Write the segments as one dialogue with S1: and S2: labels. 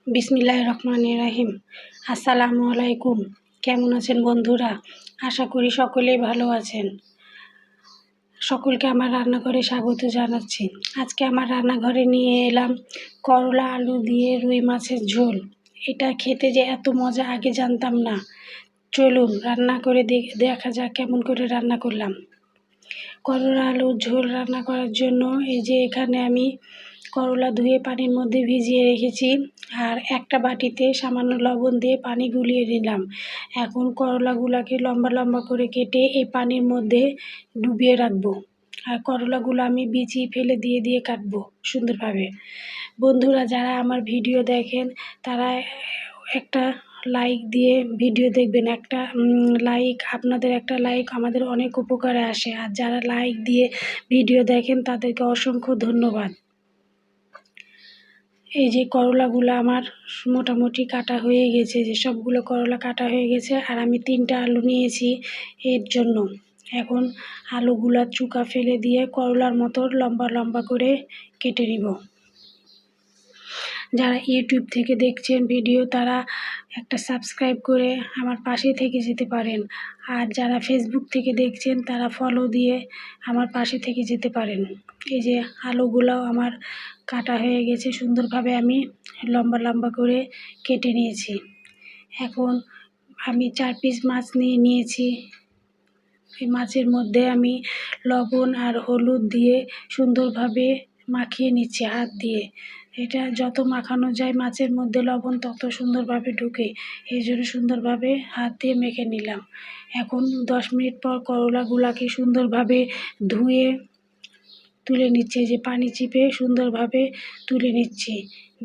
S1: বিসমিল্লাহির রহমানির রহিম। আসসালামু আলাইকুম। কেমন আছেন বন্ধুরা? আশা করি সকলেই ভালো আছেন। সকলকে আমার রান্নাঘরে স্বাগত জানাচ্ছি। আজকে আমার রান্নাঘরে নিয়ে এলাম করলা আলু দিয়ে রুই মাছের ঝোল। এটা খেতে যে এত মজা আগে জানতাম না। চলুন রান্না করে দেখা যাক কেমন করে রান্না করলাম। করলা আলুর ঝোল রান্না করার জন্য এই যে এখানে আমি করলা ধুয়ে পানির মধ্যে ভিজিয়ে রেখেছি, আর একটা বাটিতে সামান্য লবণ দিয়ে পানি গুলিয়ে নিলাম। এখন করলাগুলোকে লম্বা লম্বা করে কেটে এই পানির মধ্যে ডুবিয়ে রাখবো। আর করলাগুলো আমি বিচি ফেলে দিয়ে কাটবো সুন্দরভাবে। বন্ধুরা যারা আমার ভিডিও দেখেন তারা একটা লাইক দিয়ে ভিডিও দেখবেন। একটা লাইক, আপনাদের একটা লাইক আমাদের অনেক উপকারে আসে। আর যারা লাইক দিয়ে ভিডিও দেখেন তাদেরকে অসংখ্য ধন্যবাদ। এই যে করলাগুলো আমার মোটামুটি কাটা হয়ে গেছে, যে সবগুলো করলা কাটা হয়ে গেছে। আর আমি 3টা আলু নিয়েছি এর জন্য। এখন আলুগুলা চুকা ফেলে দিয়ে করলার মতো লম্বা লম্বা করে কেটে নিব। যারা ইউটিউব থেকে দেখছেন ভিডিও তারা একটা সাবস্ক্রাইব করে আমার পাশে থেকে যেতে পারেন। আর যারা ফেসবুক থেকে দেখছেন তারা ফলো দিয়ে আমার পাশে থেকে যেতে পারেন। এই যে আলুগুলাও আমার কাটা হয়ে গেছে, সুন্দরভাবে আমি লম্বা লম্বা করে কেটে নিয়েছি। এখন আমি 4 পিস মাছ নিয়েছি। এই মাছের মধ্যে আমি লবণ আর হলুদ দিয়ে সুন্দরভাবে মাখিয়ে নিচ্ছি হাত দিয়ে। এটা যত মাখানো যায় মাছের মধ্যে লবণ তত সুন্দরভাবে ঢুকে, এই জন্য সুন্দরভাবে হাত দিয়ে মেখে নিলাম। এখন 10 মিনিট পর করলাগুলাকে সুন্দরভাবে ধুয়ে তুলে নিচ্ছি, যে পানি চিপে সুন্দরভাবে তুলে নিচ্ছি।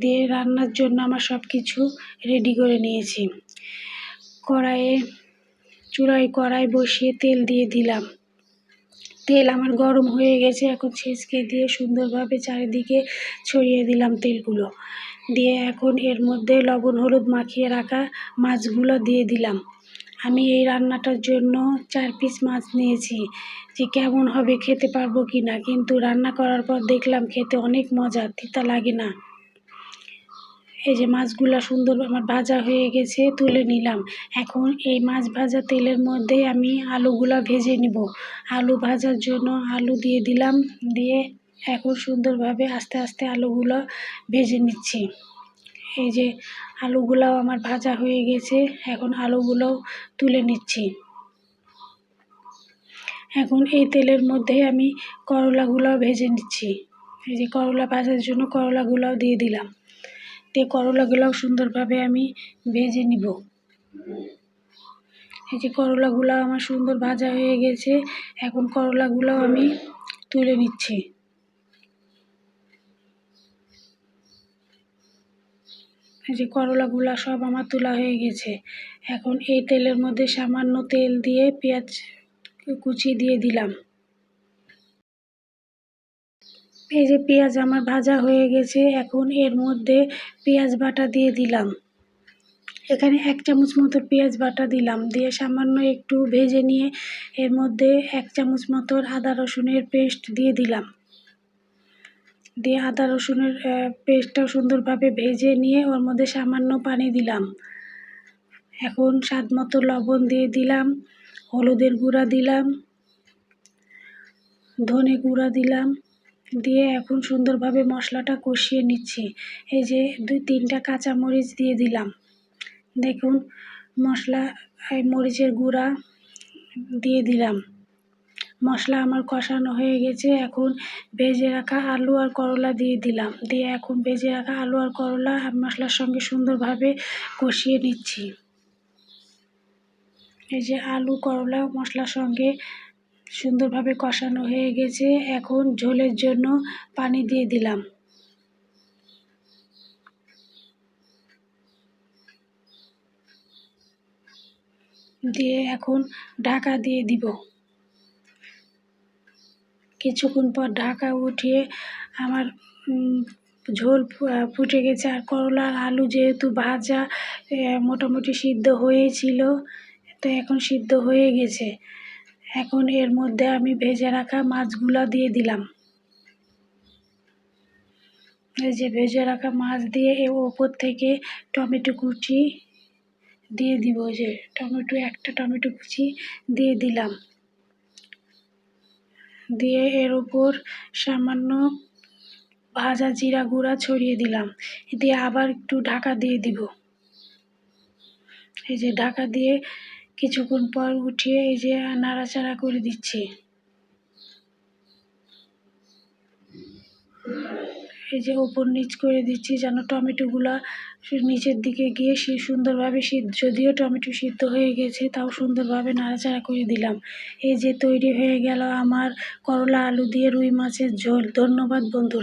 S1: দিয়ে রান্নার জন্য আমার সব কিছু রেডি করে নিয়েছি। চুলায় কড়াই বসিয়ে তেল দিয়ে দিলাম। তেল আমার গরম হয়ে গেছে। এখন ছেঁচকে দিয়ে সুন্দরভাবে চারিদিকে ছড়িয়ে দিলাম তেলগুলো। দিয়ে এখন এর মধ্যে লবণ হলুদ মাখিয়ে রাখা মাছগুলো দিয়ে দিলাম। আমি এই রান্নাটার জন্য 4 পিস মাছ নিয়েছি, যে কেমন হবে খেতে পারবো কি না, কিন্তু রান্না করার পর দেখলাম খেতে অনেক মজা, তিতা লাগে না। এই যে মাছগুলো সুন্দর আমার ভাজা হয়ে গেছে, তুলে নিলাম। এখন এই মাছ ভাজা তেলের মধ্যে আমি আলুগুলো ভেজে নিব। আলু ভাজার জন্য আলু দিয়ে দিলাম। দিয়ে এখন সুন্দরভাবে আস্তে আস্তে আলুগুলো ভেজে নিচ্ছি। এই যে আলুগুলাও আমার ভাজা হয়ে গেছে, এখন আলুগুলোও তুলে নিচ্ছি। এখন এই তেলের মধ্যে আমি করলাগুলোও ভেজে নিচ্ছি। এই যে করলা ভাজার জন্য করলাগুলোও দিয়ে দিলাম। করলাগুলোও সুন্দরভাবে আমি ভেজে নিব। এই যে করলাগুলো আমার সুন্দর ভাজা হয়ে গেছে, এখন করলাগুলোও আমি তুলে নিচ্ছি। এই যে করলাগুলো সব আমার তোলা হয়ে গেছে। এখন এই তেলের মধ্যে সামান্য তেল দিয়ে পেঁয়াজ কুচি দিয়ে দিলাম। এই যে পেঁয়াজ আমার ভাজা হয়ে গেছে, এখন এর মধ্যে পেঁয়াজ বাটা দিয়ে দিলাম। এখানে 1 চামচ মতো পেঁয়াজ বাটা দিলাম। দিয়ে সামান্য একটু ভেজে নিয়ে এর মধ্যে 1 চামচ মতো আদা রসুনের পেস্ট দিয়ে দিলাম। দিয়ে আদা রসুনের পেস্টটাও সুন্দরভাবে ভেজে নিয়ে ওর মধ্যে সামান্য পানি দিলাম। এখন স্বাদ মতো লবণ দিয়ে দিলাম, হলুদের গুঁড়া দিলাম, ধনে গুঁড়া দিলাম। দিয়ে এখন সুন্দরভাবে মশলাটা কষিয়ে নিচ্ছি। এই যে 2-3টা কাঁচামরিচ দিয়ে দিলাম। দেখুন মরিচের গুঁড়া দিয়ে দিলাম। মশলা আমার কষানো হয়ে গেছে। এখন ভেজে রাখা আলু আর করলা দিয়ে দিলাম। দিয়ে এখন ভেজে রাখা আলু আর করলা মশলার সঙ্গে সুন্দরভাবে কষিয়ে নিচ্ছি। এই যে আলু করলা মশলার সঙ্গে সুন্দরভাবে কষানো হয়ে গেছে। এখন ঝোলের জন্য পানি দিয়ে দিলাম। দিয়ে এখন ঢাকা দিয়ে দিব। কিছুক্ষণ পর ঢাকা উঠিয়ে আমার ঝোল ফুটে গেছে। আর করলা আর আলু যেহেতু ভাজা মোটামুটি সিদ্ধ হয়েছিল, তো এখন সিদ্ধ হয়ে গেছে। এখন এর মধ্যে আমি ভেজে রাখা মাছগুলো দিয়ে দিলাম। এই যে ভেজে রাখা মাছ দিয়ে এর ওপর থেকে টমেটো কুচি দিয়ে দিব। যে একটা টমেটো কুচি দিয়ে দিলাম, দিয়ে এর উপর সামান্য ভাজা জিরা গুঁড়া ছড়িয়ে দিলাম, দিয়ে আবার একটু ঢাকা দিয়ে দিব। এই যে ঢাকা দিয়ে কিছুক্ষণ পর উঠিয়ে এই যে নাড়াচাড়া করে দিচ্ছি। এই যে ওপর নিচ করে দিচ্ছি যেন টমেটোগুলা নিচের দিকে গিয়ে সুন্দরভাবে যদিও টমেটো সিদ্ধ হয়ে গেছে তাও সুন্দরভাবে নাড়াচাড়া করে দিলাম। এই যে তৈরি হয়ে গেল আমার করলা আলু দিয়ে রুই মাছের ঝোল। ধন্যবাদ বন্ধুরা।